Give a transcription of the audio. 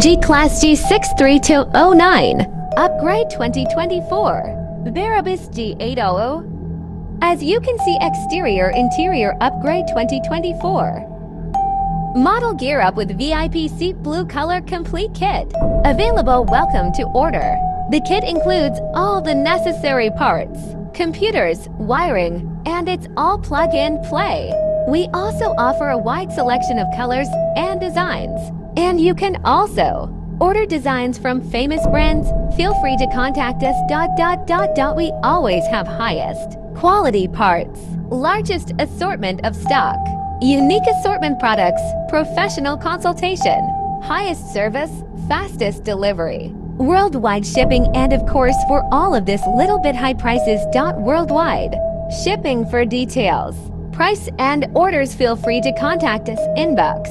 G-Class G63209. Upgrade 2024. Barabas G800. As you can see, exterior interior upgrade 2024. Model gear up with VIP seat blue color complete kit. Available, welcome to order. The kit includes all the necessary parts, computers, wiring, and it's all plug-in play. We also offer a wide selection of colors and designs. And you can also order designs from famous brands. Feel free to contact us. We always have highest quality parts, largest assortment of stock, unique assortment products, professional consultation, highest service, fastest delivery, worldwide shipping, and of course for all of this little bit high prices. Worldwide shipping. For details, price, and orders, feel free to contact us inbox.